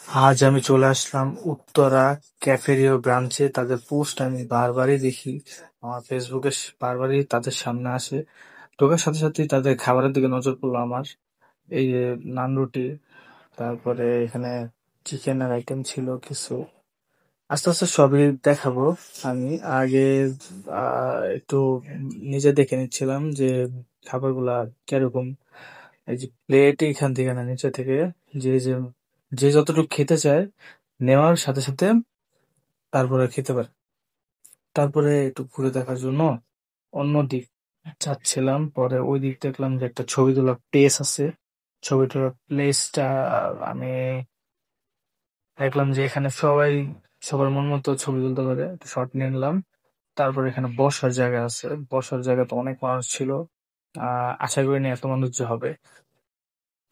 আজ আমি চলে আসলাম উত্তরা ক্যাফেরিও ব্রাঞ্চে। তাদের পোস্ট আমি বারবারই দেখি আমার ফেসবুকে, বারবারই তাদের সামনে আসে। ঢোকার সাথে সাথেই তাদের খাবারের দিকে নজর পড়লো আমার। এই যে নান রুটি, তারপরে এখানে চিকেনের আইটেম ছিল কিছু। আস্তে আস্তে সবই দেখাবো। আমি আগে একটু নিজে দেখে নিচ্ছিলাম যে খাবারগুলা কিরকম। এই যে প্লেট এখান থেকে না নিচে থেকে যে যে যে যতটুকু খেতে চায় নেওয়ার সাথে সাথে তারপরে খেতে পারে। তারপরে একটু ঘুরে দেখার জন্য অন্য দিক চাচ্ছিলাম, পরে ওই দিক দেখলাম যে একটা ছবি তোলার প্লেস আছে। ছবি তোলার প্লেসটা আমি দেখলাম যে এখানে সবাই সবার মন মতো ছবি তুলতে পারে, একটু শর্ট নিয়ে নিলাম। তারপর এখানে বসার জায়গা আছে, বসার জায়গা তো অনেক মানুষ ছিল। আশা করিনি এত মানুষ যে হবে।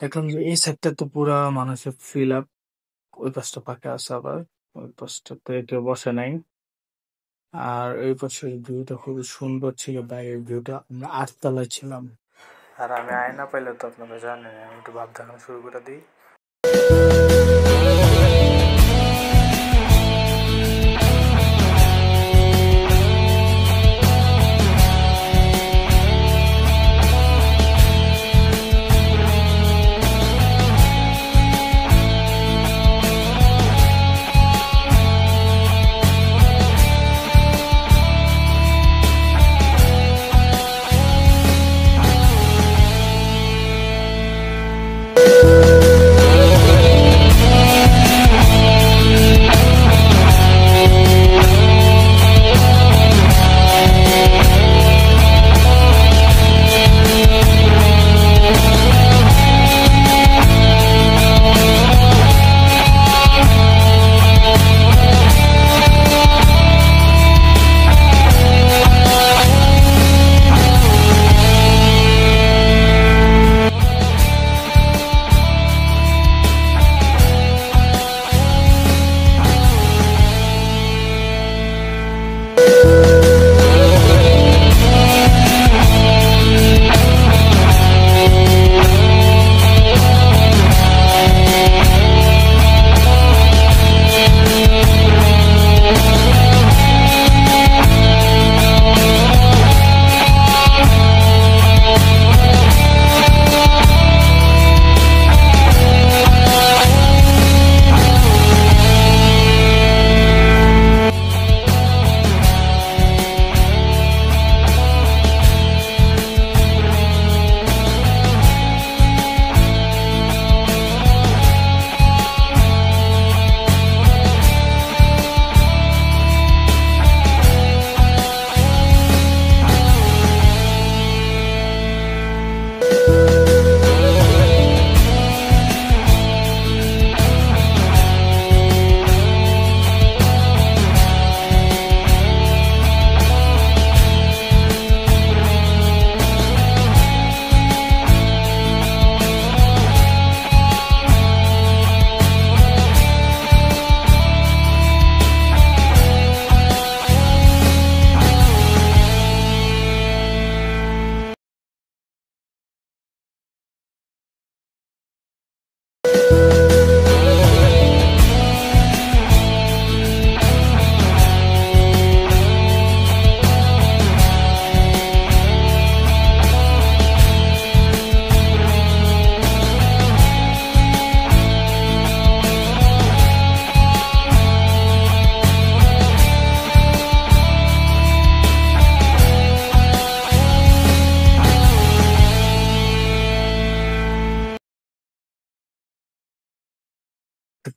দেখলাম যে এই সাইডটা তো পুরা মানুষে ফিল আপ, ওই পাশটা ফাঁকা আছে, আবার ওই পাশটাতে কেউ বসে নাই। আর ওই পাশের ভিউটা খুবই সুন্দর ছিল, বাইরের ভিউটা। আমরা 8 তলায় ছিলাম। আর আমি আয়না পাইলে তো আপনারা জানেন, আমি একটু ভাব দেখানো শুরু করে দিই।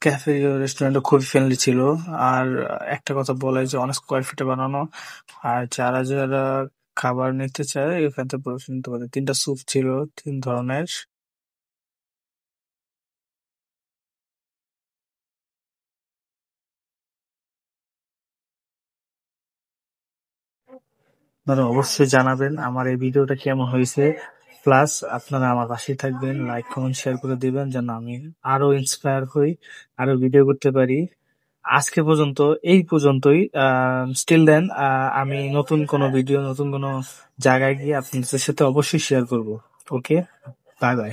ক্যাফে রেস্টুরেন্টটা খুবই ফ্রেন্ডলি ছিল। আর একটা কথা বলে যে অনেক স্কোয়ার ফিটে বানানো। আর যারা যারা খাবার নিতে চায় এখান থেকে প্রবেশ নিতে পারে। 3টা স্যুপ ছিল, 3 ধরনের। আপনারা অবশ্যই জানাবেন আমার এই ভিডিওটা কেমন হয়েছে। প্লাস আপনারা আমার পাশেই থাকবেন, লাইক কমেন্ট শেয়ার করে দিবেন যেন আমি আরো ইন্সপায়ার হই, আরো ভিডিও করতে পারি। আজকে পর্যন্ত এই পর্যন্তই। স্টিল দেন আমি নতুন কোনো ভিডিও, নতুন কোনো জায়গায় গিয়ে আপনাদের সাথে অবশ্যই শেয়ার করব। ওকে, বাই বাই।